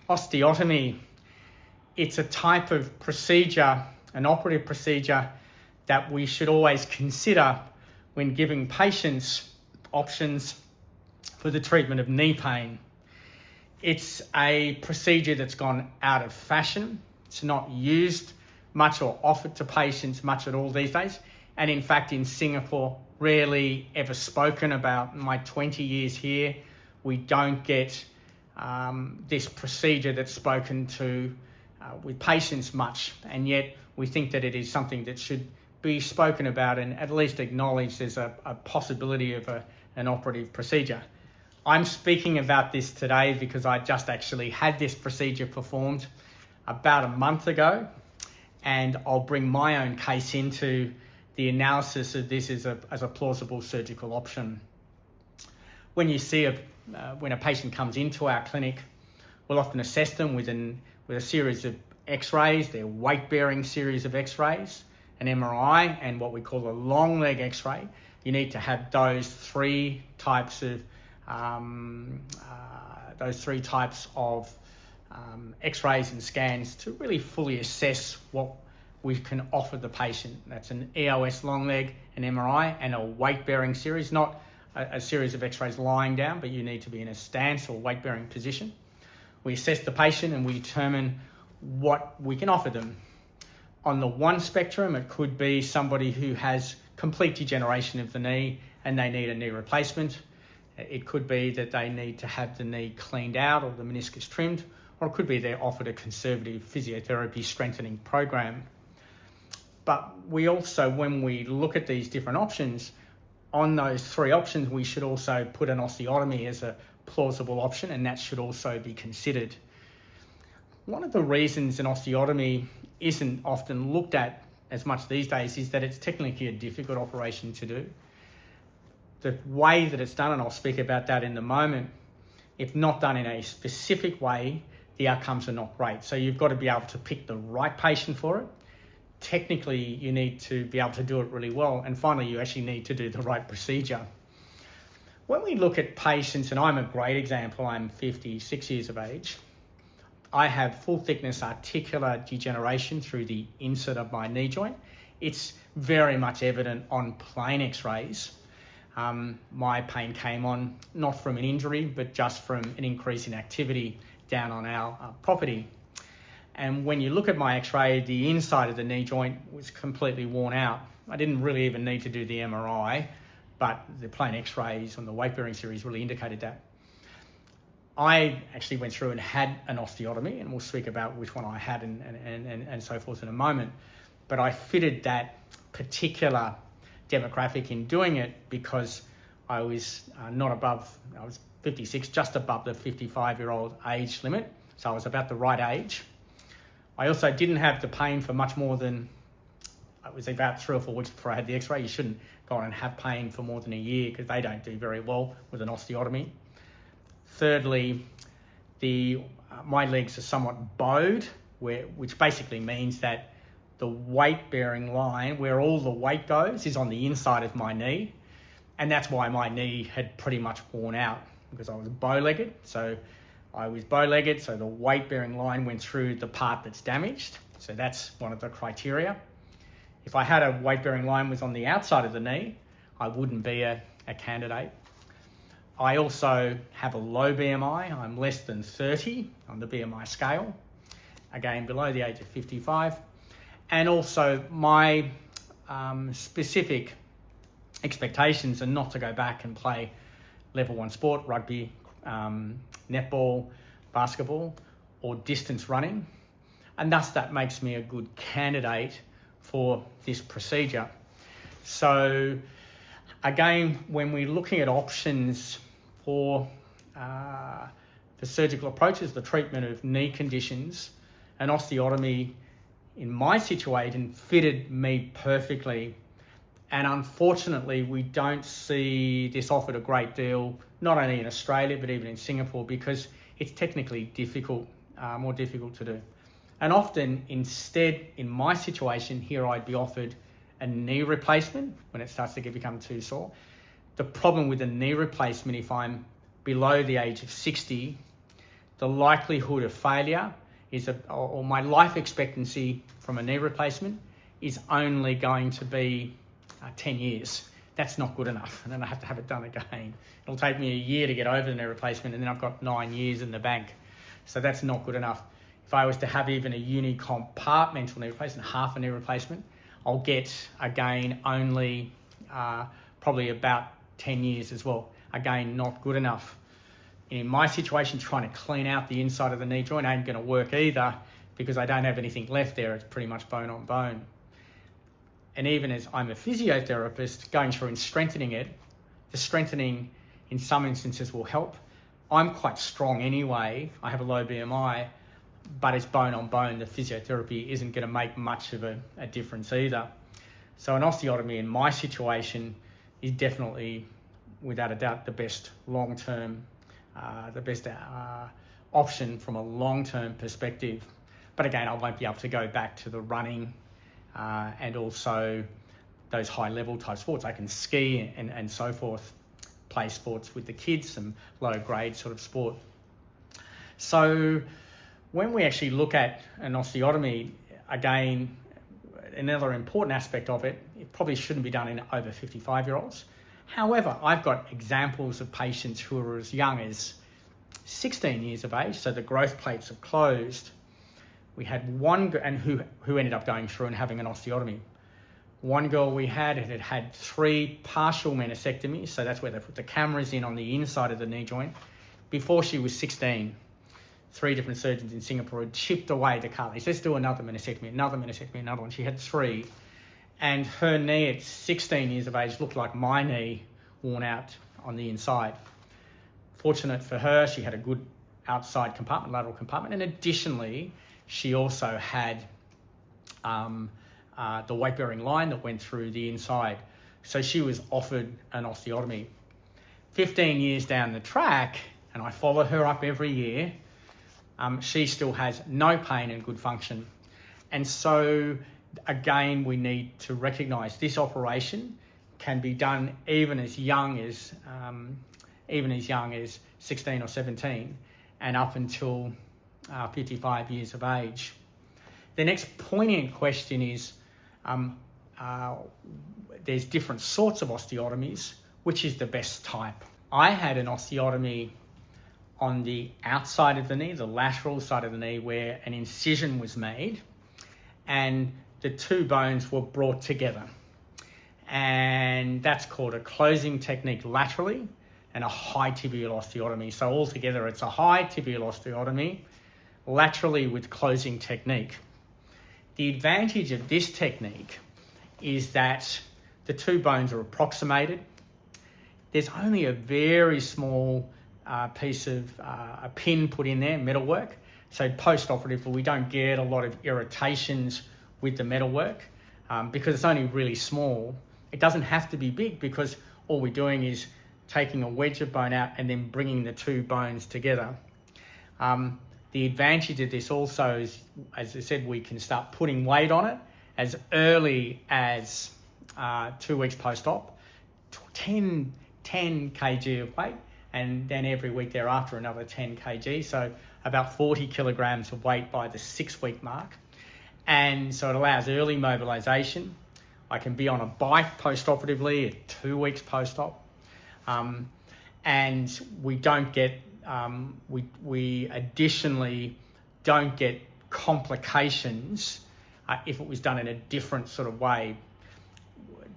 Osteotomy, it's a type of procedure, an operative procedure that we should always consider when giving patients options for the treatment of knee pain. It's a procedure that's gone out of fashion. It's not used much or offered to patients much at all these days. And in fact, in Singapore, rarely ever spoken about. In my 20 years here, we don't get this procedure that's spoken to with patients much. And yet we think that it is something that should be spoken about and at least acknowledged as a possibility of an operative procedure. I'm speaking about this today because I just actually had this procedure performed about a month ago, and I'll bring my own case into the analysis of this as a plausible surgical option. When you see when a patient comes into our clinic, we'll often assess them with a series of X-rays, their weight-bearing series of X-rays, an MRI, and what we call a long leg X-ray. You need to have those three types of X-rays and scans to really fully assess what we can offer the patient. That's an EOS long leg, an MRI, and a weight-bearing series, not a series of X-rays lying down, but you need to be in a stance or weight-bearing position. We assess the patient and we determine what we can offer them. On the one spectrum, it could be somebody who has complete degeneration of the knee and they need a knee replacement. It could be that they need to have the knee cleaned out or the meniscus trimmed, or it could be they're offered a conservative physiotherapy strengthening program. But we also, when we look at these different options, on those three options, we should also put an osteotomy as a plausible option, and that should also be considered. One of the reasons an osteotomy isn't often looked at as much these days is that it's technically a difficult operation to do. The way that it's done, and I'll speak about that in a moment, if not done in a specific way, the outcomes are not great. So you've got to be able to pick the right patient for it. Technically, you need to be able to do it really well. And finally, you actually need to do the right procedure. When we look at patients, and I'm a great example, I'm 56 years of age. I have full thickness articular degeneration through the insert of my knee joint. It's very much evident on plain X-rays. My pain came on not from an injury, but just from an increase in activity down on our property. And when you look at my X-ray, the inside of the knee joint was completely worn out. I didn't really even need to do the MRI, but the plain X-rays on the weight-bearing series really indicated that. I actually went through and had an osteotomy, and we'll speak about which one I had and so forth in a moment. But I fitted that particular demographic in doing it because I was I was 56, just above the 55-year-old age limit. So I was about the right age. I also didn't have the pain for much more than, it was about 3 or 4 weeks before I had the X-ray. You shouldn't go on and have pain for more than a year because they don't do very well with an osteotomy. Thirdly, my legs are somewhat bowed, which basically means that the weight-bearing line, where all the weight goes, is on the inside of my knee. And that's why my knee had pretty much worn out, because I was bow-legged. So the weight-bearing line went through the part that's damaged. So that's one of the criteria. If I had a weight-bearing line was on the outside of the knee, I wouldn't be a candidate. I also have a low BMI. I'm less than 30 on the BMI scale. Again, below the age of 55. And also my specific expectations are not to go back and play level 1 sport, rugby, netball, basketball, or distance running. And thus that makes me a good candidate for this procedure. So again, when we're looking at options for surgical approaches, the treatment of knee conditions, an osteotomy in my situation fitted me perfectly. And unfortunately, we don't see this offered a great deal, not only in Australia, but even in Singapore, because it's technically difficult, more difficult to do. And often, instead, in my situation here, I'd be offered a knee replacement when it starts to become too sore. The problem with a knee replacement, if I'm below the age of 60, the likelihood of failure or my life expectancy from a knee replacement is only going to be 10 years. That's not good enough, and then I have to have it done again. It'll take me a year to get over the knee replacement, and then I've got 9 years in the bank. So that's not good enough. If I was to have even a unicompartmental knee replacement, half a knee replacement, I'll get, again, only probably about 10 years as well. Again, not good enough. In my situation, trying to clean out the inside of the knee joint ain't going to work either, because I don't have anything left there. It's pretty much bone on bone. And even as I'm a physiotherapist, going through and strengthening it, the strengthening in some instances will help. I'm quite strong anyway. I have a low BMI, but it's bone on bone. The physiotherapy isn't going to make much of a difference either. So an osteotomy in my situation is definitely, without a doubt, the best long-term, option from a long-term perspective. But again, I won't be able to go back to the running and also those high-level type sports. I can ski and so forth, play sports with the kids, some low-grade sort of sport. So when we actually look at an osteotomy, again, another important aspect of it, it probably shouldn't be done in over 55-year-olds. However, I've got examples of patients who are as young as 16 years of age, so the growth plates have closed. We had one, and who ended up going through and having an osteotomy. One girl we had 3 partial meniscectomies, so that's where they put the cameras in on the inside of the knee joint. Before she was 16, 3 different surgeons in Singapore had chipped away the cartilage. Let's do another meniscectomy, another one. She had 3. And her knee at 16 years of age looked like my knee, worn out on the inside. Fortunate for her, she had a good outside compartment, lateral compartment, and additionally, she also had the weight-bearing line that went through the inside. So she was offered an osteotomy. 15 years down the track, and I follow her up every year, she still has no pain and good function. And so, again, we need to recognise this operation can be done even as young as 16 or 17 and up until 55 years of age. The next poignant question is, there's different sorts of osteotomies. Which is the best type? I had an osteotomy on the outside of the knee, the lateral side of the knee, where an incision was made and the 2 bones were brought together. And that's called a closing technique laterally and a high tibial osteotomy. So altogether, it's a high tibial osteotomy laterally with closing technique. The advantage of this technique is that the 2 bones are approximated. There's only a very small piece of a pin put in there, metalwork. So post-operatively, we don't get a lot of irritations with the metalwork because it's only really small. It doesn't have to be big because all we're doing is taking a wedge of bone out and then bringing the 2 bones together. The advantage of this also is, as I said, we can start putting weight on it as early as 2 weeks post-op, 10 kg of weight, and then every week thereafter another 10 kg, so about 40 kilograms of weight by the 6-week mark. And so it allows early mobilization. I can be on a bike post-operatively at 2 weeks post-op. And we don't get, we additionally don't get complications if it was done in a different sort of way.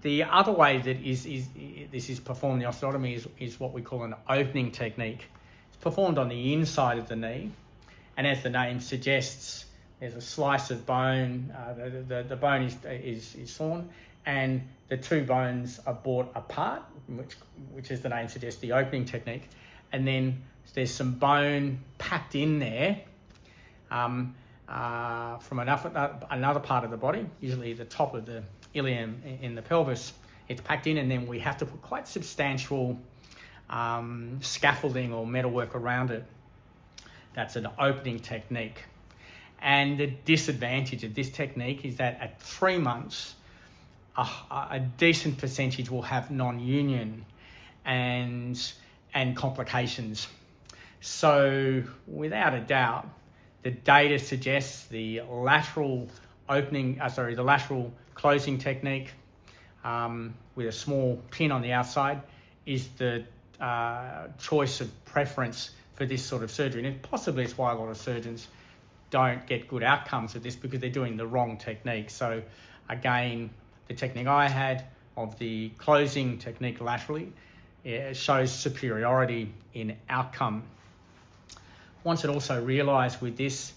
The other way that this is performed, the osteotomy, is what we call an opening technique. It's performed on the inside of the knee, and as the name suggests, there's a slice of bone. The bone is sawn, and the 2 bones are brought apart, which as the name suggests, the opening technique. And then there's some bone packed in there from another part of the body, usually the top of the ilium in the pelvis. It's packed in, and then we have to put quite substantial scaffolding or metalwork around it. That's an opening technique. And the disadvantage of this technique is that at 3 months, a decent percentage will have non-union and complications. So without a doubt, the data suggests the lateral the lateral closing technique with a small pin on the outside is the choice of preference for this sort of surgery. And possibly it's why a lot of surgeons don't get good outcomes with this, because they're doing the wrong technique. So again, the technique I had of the closing technique laterally, it shows superiority in outcome. Once it also realised with this,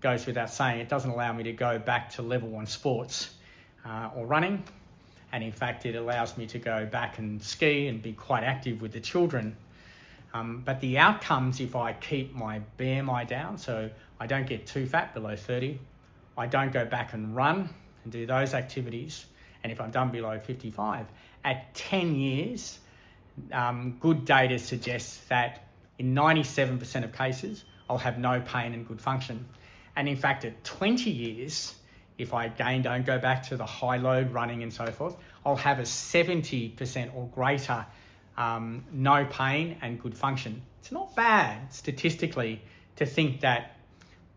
goes without saying, it doesn't allow me to go back to level 1 sports or running. And in fact, it allows me to go back and ski and be quite active with the children. But the outcomes, if I keep my BMI down, so I don't get too fat, below 30, I don't go back and run and do those activities, and if I'm done below 55, at 10 years, good data suggests that in 97% of cases, I'll have no pain and good function. And in fact, at 20 years, if I again don't go back to the high load running and so forth, I'll have a 70% or greater no pain and good function. It's not bad statistically to think that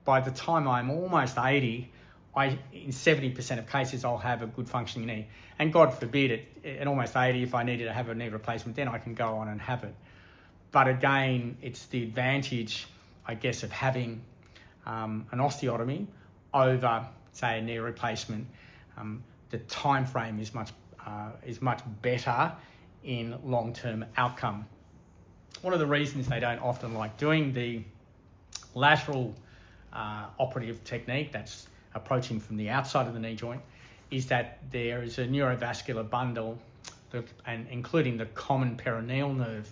by the time I'm almost 80, in 70% of cases, I'll have a good functioning knee. And God forbid, at almost 80, if I needed to have a knee replacement, then I can go on and have it. But again, it's the advantage, I guess, of having an osteotomy over, say, a knee replacement. The time frame is much better in long-term outcome. One of the reasons they don't often like doing the lateral operative technique, that's approaching from the outside of the knee joint, is that there is a neurovascular bundle, and including the common peroneal nerve,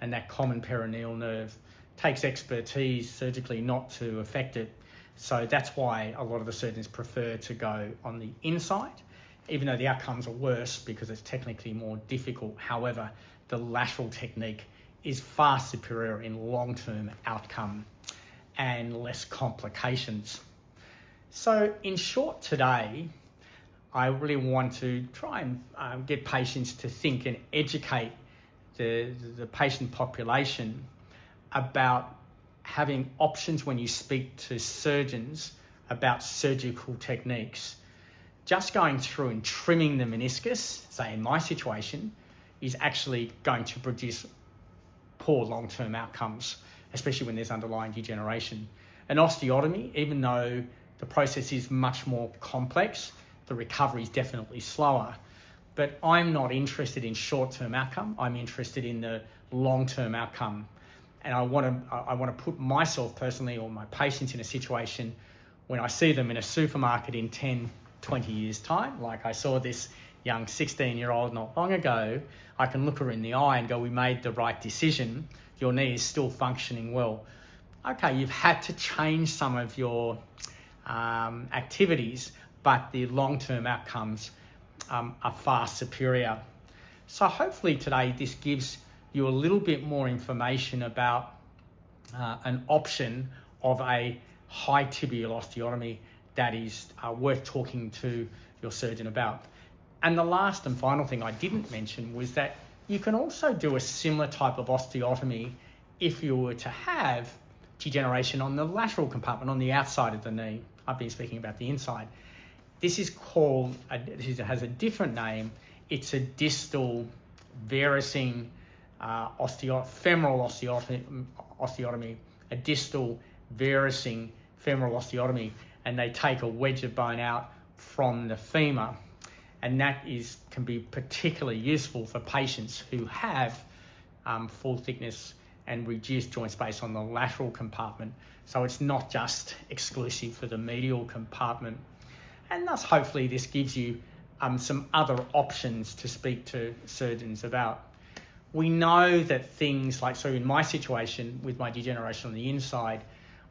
and that common peroneal nerve takes expertise surgically not to affect it. So that's why a lot of the surgeons prefer to go on the inside, even though the outcomes are worse because it's technically more difficult. However, the lateral technique is far superior in long-term outcome and less complications. So in short today, I really want to try and get patients to think and educate the patient population about having options when you speak to surgeons about surgical techniques. Just going through and trimming the meniscus, say in my situation, is actually going to produce poor long-term outcomes, especially when there's underlying degeneration. An osteotomy, even though the process is much more complex, the recovery is definitely slower. But I'm not interested in short-term outcome. I'm interested in the long-term outcome. And I want to put myself personally or my patients in a situation when I see them in a supermarket in 10, 20 years' time, like I saw this young 16-year-old not long ago, I can look her in the eye and go, we made the right decision. Your knee is still functioning well. Okay, you've had to change some of your activities, but the long-term outcomes are far superior. So hopefully today this gives you a little bit more information about an option of a high tibial osteotomy that is worth talking to your surgeon about. And the last and final thing I didn't mention was that you can also do a similar type of osteotomy if you were to have degeneration on the lateral compartment, on the outside of the knee. I've been speaking about the inside. This is called, it has a different name. It's a distal varusing femoral osteotomy, a distal varusing femoral osteotomy, and they take a wedge of bone out from the femur, and that can be particularly useful for patients who have full thickness and reduced joint space on the lateral compartment. So it's not just exclusive for the medial compartment. And thus, hopefully, this gives you some other options to speak to surgeons about. We know that things like, so in my situation with my degeneration on the inside,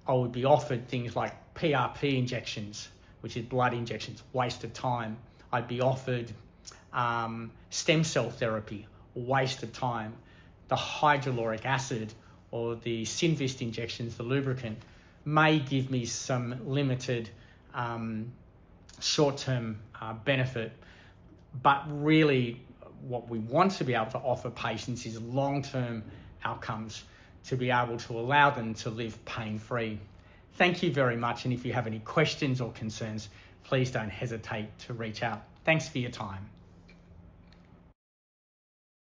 I would be offered things like PRP injections, which is blood injections, waste of time. I'd be offered stem cell therapy, waste of time. The hyaluronic acid or the Synvist injections, the lubricant, may give me some limited short-term benefit, but really what we want to be able to offer patients is long-term outcomes to be able to allow them to live pain-free. Thank you very much, and if you have any questions or concerns, please don't hesitate to reach out. Thanks for your time.